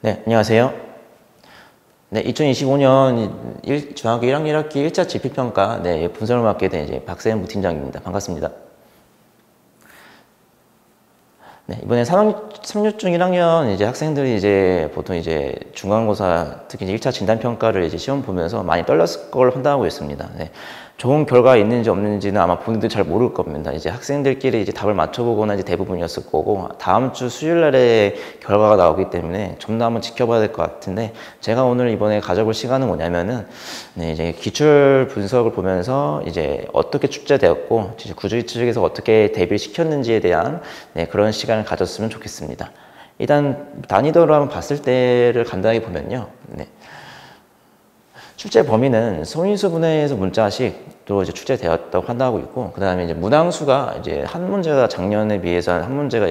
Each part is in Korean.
네, 안녕하세요. 네, 2025년 중학교 1학년 1학기 1차 지필평가 분석을 맡게 된 박세현 부팀장입니다. 반갑습니다. 네, 이번에 3류중 1학년 학생들이 보통 중간고사 특히 1차 진단평가를 시험 보면서 많이 떨렸을 걸 판단하고 있습니다. 네, 좋은 결과가 있는지 없는지는 아마 본인들 잘 모를 겁니다. 학생들끼리 답을 맞춰보거나 대부분이었을 거고, 다음 주 수요일 날에 결과가 나오기 때문에 좀 더 한번 지켜봐야 될 것 같은데, 제가 오늘 이번에 가져볼 시간은 뭐냐면은, 기출 분석을 보면서 어떻게 출제되었고, 구조기 측에서 어떻게 대비를 시켰는지에 대한 그런 시간을 가졌으면 좋겠습니다. 일단 난이도로 한번 봤을 때를 간단하게 보면요. 출제 범위는 소인수 분해에서 문자식도 출제되었다고 판단하고 있고, 그 다음에 문항수가 한 문제가 작년에 비해서 한 문제가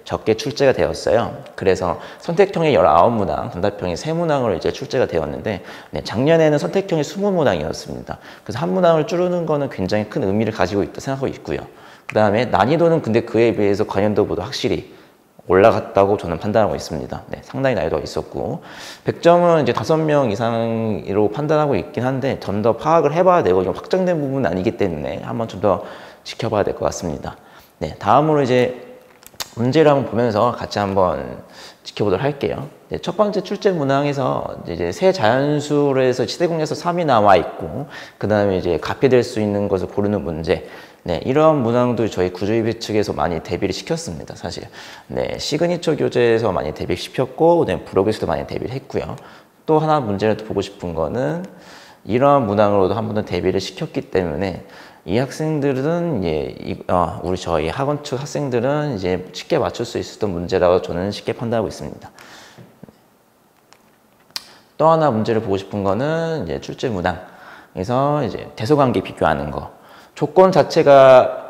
적게 출제가 되었어요. 그래서 선택형이 19문항, 단답형이 3문항으로 출제가 되었는데, 작년에는 선택형이 20문항이었습니다. 그래서 한 문항을 줄이는 거는 굉장히 큰 의미를 가지고 있다 생각하고 있고요. 그 다음에 난이도는 근데 그에 비해서 관련도보다 확실히 올라갔다고 저는 판단하고 있습니다. 상당히 난이도가 있었고, 100점은 5명 이상으로 판단하고 있긴 한데 좀 더 파악을 해봐야 되고, 이건 확정된 부분은 아니기 때문에 한번 좀 더 지켜봐야 될 것 같습니다. 다음으로 문제를 한번 보면서 같이 한번 지켜보도록 할게요. 첫 번째 출제 문항에서 세 자연수로 해서 치대공에서 3이 나와 있고, 그 다음에 가피될 수 있는 것을 고르는 문제. 이러한 문항도 저희 구조입 측에서 많이 대비를 시켰습니다, 사실. 시그니처 교재에서 많이 대비를 시켰고, 브로그에서도 많이 대비를 했고요. 또 하나 문제를 보고 싶은 거는 이러한 문항으로도 한 번 더 대비를 시켰기 때문에 이 학생들은 우리 저희 학원 측 학생들은 쉽게 맞출 수 있었던 문제라고 저는 쉽게 판단하고 있습니다. 또 하나 문제를 보고 싶은 거는 출제 문항에서 대소관계 비교하는 거. 조건 자체가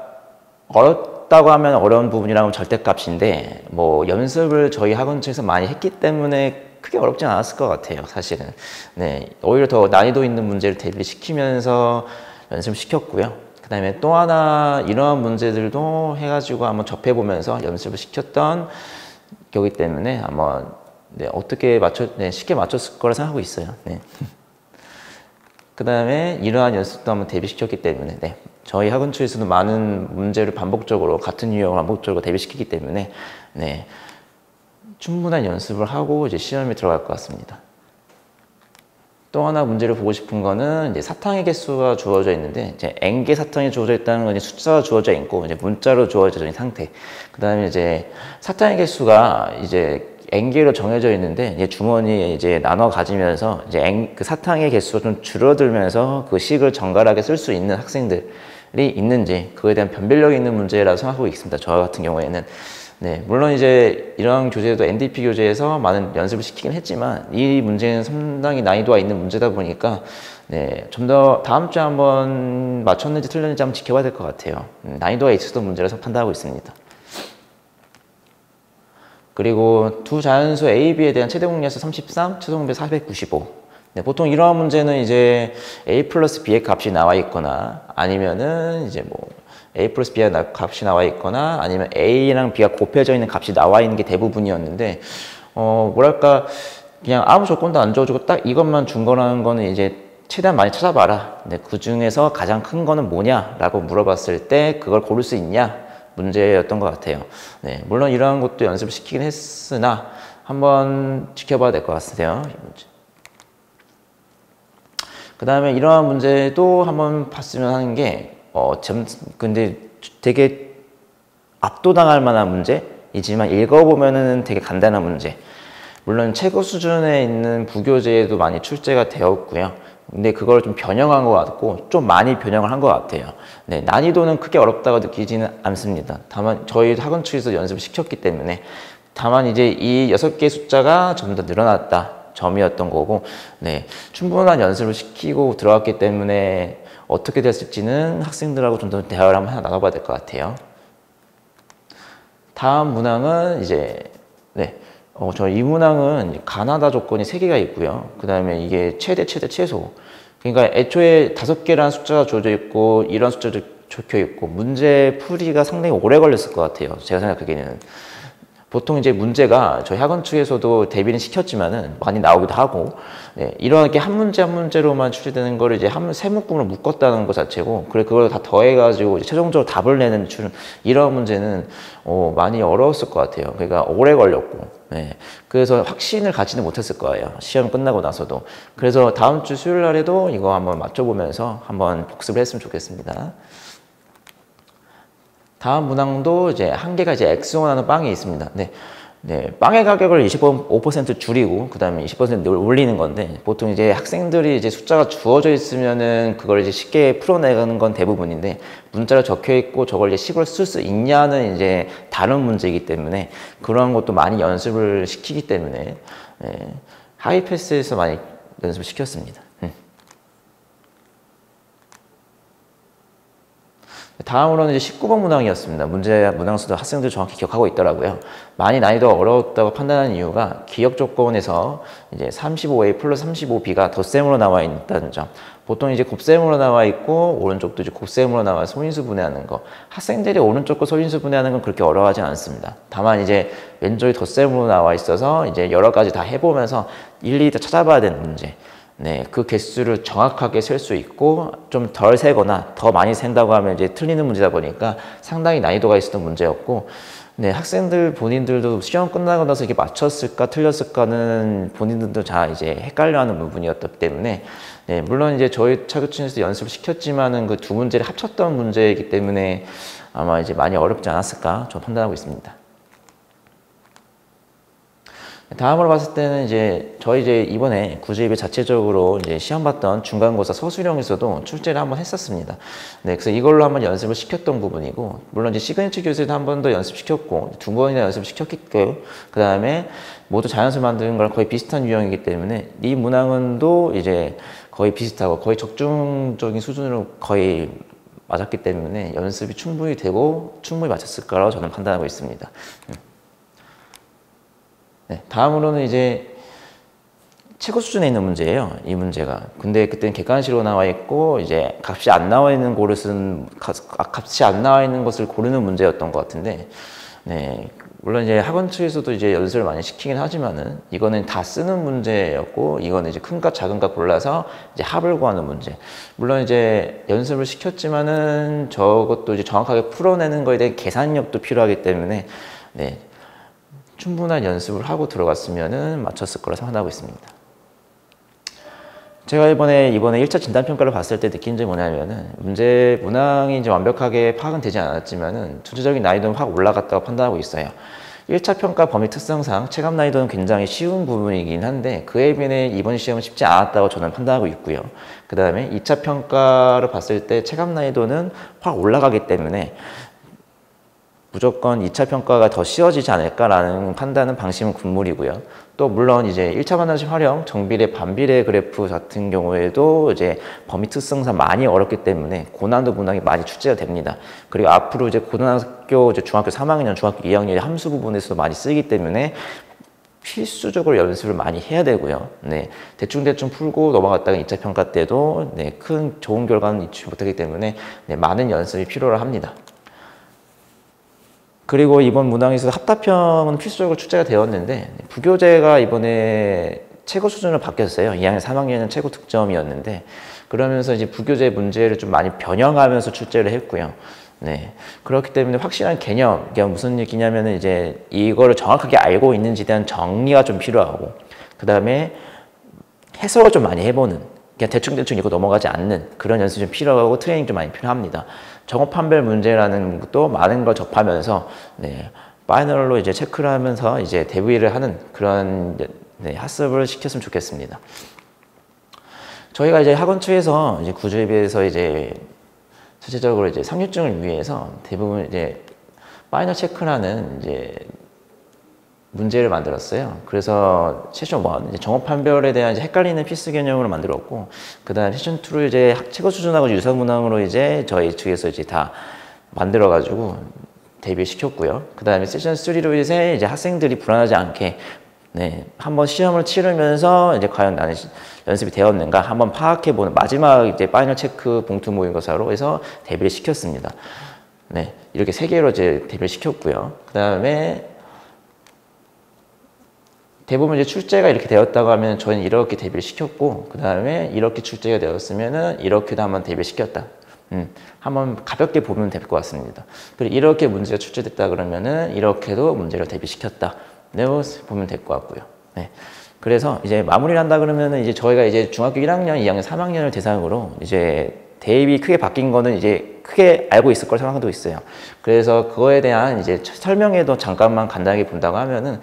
어렵다고 하면 어려운 부분이라면 절대값인데, 연습을 저희 학원 측에서 많이 했기 때문에 크게 어렵진 않았을 것 같아요, 사실은. 오히려 더 난이도 있는 문제를 대비시키면서 연습을 시켰고요. 그 다음에 또 하나 이러한 문제들도 해가지고 한번 접해보면서 연습을 시켰던 거기 때문에 한번 어떻게 쉽게 맞췄을 거라 생각하고 있어요. 그 다음에 이러한 연습도 한번 대비시켰기 때문에 저희 학원 측에서도 많은 문제를 반복적으로 같은 유형을 반복적으로 대비시키기 때문에 충분한 연습을 하고 시험에 들어갈 것 같습니다. 또 하나 문제를 보고 싶은 거는 사탕의 개수가 주어져 있는데, N개 사탕이 주어져 있다는 건 숫자가 주어져 있고 문자로 주어져 있는 상태. 그 다음에 사탕의 개수가 N개로 정해져 있는데 주머니에 나눠 가지면서 그 사탕의 개수가 좀 줄어들면서 그 식을 정갈하게 쓸 수 있는 학생들이 있는지, 그에 대한 변별력이 있는 문제라고 생각하고 있습니다. 저 같은 경우에는. 물론 이런 교재도 NDP 교재에서 많은 연습을 시키긴 했지만 이 문제는 상당히 난이도가 있는 문제다 보니까 좀 더 다음 주에 한번 맞췄는지 틀렸는지 한번 지켜봐야 될 것 같아요. 난이도가 있었던 문제라서 판단하고 있습니다. 그리고 두 자연수 A, B에 대한 최대 공략수 33, 최소 공배 495. 보통 이러한 문제는 A 플러스 B의 값이 나와 있거나, 아니면은 A 플러스 B의 값이 나와 있거나, 아니면 A랑 B가 곱해져 있는 값이 나와 있는 게 대부분이었는데, 뭐랄까, 그냥 아무 조건도 안 줘주고 딱 이것만 준 거라는 거는 최대한 많이 찾아봐라. 그 중에서 가장 큰 거는 뭐냐라고 물어봤을 때 그걸 고를 수 있냐? 문제였던 것 같아요. 물론 이러한 것도 연습을 시키긴 했으나 한번 지켜봐야 될 것 같아요. 그 다음에 이러한 문제도 한번 봤으면 하는 게, 근데 되게 압도당할 만한 문제이지만 읽어보면은 되게 간단한 문제. 물론 최고 수준에 있는 부교재에도 많이 출제가 되었고요. 근데 그걸 좀 변형한 것 같고, 좀 많이 변형을 한 것 같아요. 난이도는 크게 어렵다고 느끼지는 않습니다. 다만 저희 학원 측에서 연습을 시켰기 때문에, 다만 이 6개의 숫자가 좀 더 늘어났다 점이었던 거고, 충분한 연습을 시키고 들어갔기 때문에 어떻게 됐을지는 학생들하고 좀 더 대화를 한번 나눠봐야 될 것 같아요. 다음 문항은 저 이 문항은 가나다 조건이 3개가 있고요. 그 다음에 이게 최대, 최소. 그러니까 애초에 5개라는 숫자가 주어져 있고, 이런 숫자도 적혀 있고, 문제 풀이가 상당히 오래 걸렸을 것 같아요. 제가 생각하기에는. 보통 이제 문제가 저희 학원 측에서도 대비는 시켰지만은 많이 나오기도 하고, 네, 이렇게 한 문제 한 문제로만 출제되는 거를 이제 세 묶음으로 묶었다는 것 자체고, 그래 그걸 다 더해가지고 이제 최종적으로 답을 내는 이런 문제는 많이 어려웠을 것 같아요. 그러니까 오래 걸렸고, 네, 그래서 확신을 갖지는 못했을 거예요. 시험 끝나고 나서도. 그래서 다음 주 수요일 날에도 이거 한번 맞춰보면서 한번 복습을 했으면 좋겠습니다. 다음 문항도 이제 한 개가 이제 엑스원하는 빵이 있습니다. 네. 네, 빵의 가격을 25% 줄이고 그다음에 20% 올리는 건데, 보통 이제 학생들이 이제 숫자가 주어져 있으면은 그걸 이제 쉽게 풀어내는 건 대부분인데, 문자로 적혀 있고 저걸 이제 식으로 쓸 수 있냐는 이제 다른 문제이기 때문에 그런 것도 많이 연습을 시키기 때문에, 네, 하이패스에서 많이 연습을 시켰습니다. 다음으로는 이제 19번 문항이었습니다. 문항수도 학생들 정확히 기억하고 있더라고요. 많이 난이도가 어려웠다고 판단하는 이유가 기억 조건에서 이제 35A 플러스 35B가 덧셈으로 나와 있다는 점. 보통 이제 곱셈으로 나와 있고 오른쪽도 이제 곱셈으로 나와 소인수 분해하는 거. 학생들이 오른쪽 거 소인수 분해하는 건 그렇게 어려워하지 않습니다. 다만 이제 왼쪽이 덧셈으로 나와 있어서 이제 여러 가지 다 해보면서 일일이 다 찾아봐야 되는 문제. 네, 그 개수를 정확하게 셀 수 있고 좀 덜 세거나 더 많이 센다고 하면 이제 틀리는 문제다 보니까 상당히 난이도가 있었던 문제였고, 네, 학생들 본인들도 시험 끝나고 나서 이게 맞췄을까 틀렸을까는 본인들도 잘 이제 헷갈려하는 부분이었기 때문에, 네, 물론 이제 저희 자격증에서 연습을 시켰지만은 그 두 문제를 합쳤던 문제이기 때문에 아마 이제 많이 어렵지 않았을까 저는 판단하고 있습니다. 다음으로 봤을 때는 저희 이번에 구제입에 자체적으로 이제 시험 봤던 중간고사 서술형에서도 출제를 한번 했었습니다. 네, 그래서 이걸로 한번 연습을 시켰던 부분이고, 물론 이제 시그니처 교수에도 한 번 더 연습시켰고, 두 번이나 연습시켰고, 그 다음에 모두 자연수 만드는 거랑 거의 비슷한 유형이기 때문에 이 문항은도 이제 거의 비슷하고 거의 적중적인 수준으로 거의 맞았기 때문에 연습이 충분히 되고 충분히 맞췄을 거라고 저는 판단하고 있습니다. 네, 다음으로는 이제 최고 수준에 있는 문제예요. 이 문제가. 근데 그때는 객관식으로 나와 있고 이제 값이 안 나와 있는 값이 안 나와 있는 것을 고르는 문제였던 것 같은데, 네, 물론 이제 학원 측에서도 이제 연습을 많이 시키긴 하지만은 이거는 다 쓰는 문제였고, 이거는 이제 큰 값, 작은 값 골라서 이제 합을 구하는 문제. 물론 이제 연습을 시켰지만은 저것도 이제 정확하게 풀어내는 거에 대한 계산력도 필요하기 때문에, 네, 충분한 연습을 하고 들어갔으면 맞췄을 거라 생각하고 있습니다. 제가 이번에 1차 진단평가를 봤을 때 느낀 점이 뭐냐면은, 문항이 이제 완벽하게 파악은 되지 않았지만은 전체적인 난이도는 확 올라갔다고 판단하고 있어요. 1차 평가 범위 특성상 체감 난이도는 굉장히 쉬운 부분이긴 한데 그에 비해 이번 시험은 쉽지 않았다고 저는 판단하고 있고요. 그 다음에 2차 평가를 봤을 때 체감 난이도는 확 올라가기 때문에 무조건 2차 평가가 더 쉬워지지 않을까라는 판단은 방심은 군물이고요. 또 물론 이제 1차 반환식 활용, 정비례, 반비례 그래프 같은 경우에도 이제 범위 특성상 많이 어렵기 때문에 고난도 문항이 많이 출제가 됩니다. 그리고 앞으로 이제 고등학교, 이제 중학교 3학년, 중학교 2학년의 함수 부분에서도 많이 쓰이기 때문에 필수적으로 연습을 많이 해야 되고요. 네, 대충 풀고 넘어갔다가 2차 평가 때도 네, 큰 좋은 결과는 잊지 못하기 때문에 네, 많은 연습이 필요로 합니다. 그리고 이번 문항에서 합답형은 필수적으로 출제가 되었는데 부교재가 이번에 최고 수준으로 바뀌었어요. 2학년, 3학년은 최고 득점이었는데 그러면서 이제 부교재 문제를 좀 많이 변형하면서 출제를 했고요. 네, 그렇기 때문에 확실한 개념, 이게 무슨 얘기냐면은 이제 이거를 정확하게 알고 있는지에 대한 정리가 좀 필요하고, 그 다음에 해석을 좀 많이 해보는, 그냥 대충 이거 넘어가지 않는 그런 연습이 좀 필요하고 트레이닝 좀 많이 필요합니다. 정업 판별 문제라는 것도 많은 걸 접하면서 네, 파이널로 이제 체크를 하면서 이제 대비를 하는 그런 네, 학습을 시켰으면 좋겠습니다. 저희가 이제 학원 측에서 이제 구조입에서 이제 전체적으로 이제 상류증을 위해서 대부분 이제 파이널 체크라는 이제 문제를 만들었어요. 그래서 세션 1, 이제 정업 판별에 대한 이제 헷갈리는 필수 개념으로 만들었고, 그 다음 세션 2를 이제 최고 수준하고 유사 문항으로 이제 저희 측에서 이제 다 만들어가지고 대비시켰고요. 그 다음에 세션 3로 이제 학생들이 불안하지 않게 네, 한번 시험을 치르면서 이제 과연 나는 연습이 되었는가 한번 파악해보는 마지막 이제 파이널 체크 봉투 모의고사로 해서 대비를 시켰습니다. 네, 이렇게 3개로 이제 대비를 시켰고요. 그 다음에 대부분 이제 출제가 이렇게 되었다고 하면 저희는 이렇게 대비를 시켰고, 그 다음에 이렇게 출제가 되었으면은 이렇게도 한번 대비를 시켰다. 한번 가볍게 보면 될 것 같습니다. 그리고 이렇게 문제가 출제됐다 그러면은 이렇게도 문제를 대비시켰다. 네, 보면 될 것 같고요. 네. 그래서 이제 마무리를 한다 그러면은 이제 저희가 이제 중학교 1학년, 2학년, 3학년을 대상으로 이제 대입이 크게 바뀐 거는 이제 크게 알고 있을 걸 생각하고 있어요. 그래서 그거에 대한 이제 설명에도 잠깐만 간단하게 본다고 하면은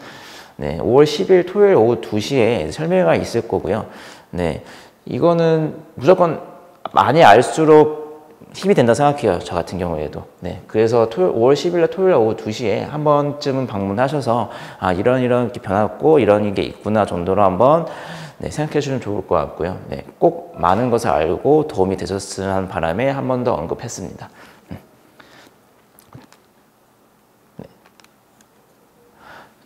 네, 5월 10일 토요일 오후 2시에 설명회가 있을 거고요. 네, 이거는 무조건 많이 알수록 힘이 된다 생각해요. 저 같은 경우에도. 네, 그래서 5월 10일 토요일 오후 2시에 한 번쯤은 방문하셔서 아, 이런 이렇게 변화가 이런 게 있구나 정도로 한번 네, 생각해 주시면 좋을 것 같고요. 네, 꼭 많은 것을 알고 도움이 되셨으면 하는 바람에 한 번 더 언급했습니다.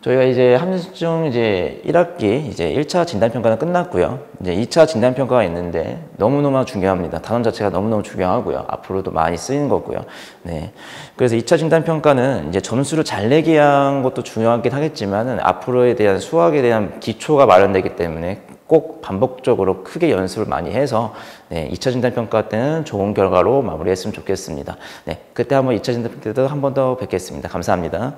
저희가 이제 함중 이제 1학기 이제 1차 진단평가는 끝났고요. 이제 2차 진단평가가 있는데 너무너무 중요합니다. 단원 자체가 너무너무 중요하고요. 앞으로도 많이 쓰이는 거고요. 네. 그래서 2차 진단평가는 이제 점수를 잘 내기 위한 것도 중요하긴 하겠지만은 앞으로에 대한 수학에 대한 기초가 마련되기 때문에 꼭 반복적으로 크게 연습을 많이 해서 네, 2차 진단평가 때는 좋은 결과로 마무리했으면 좋겠습니다. 네. 그때 한번 2차 진단평가 때도 한 번 더 뵙겠습니다. 감사합니다.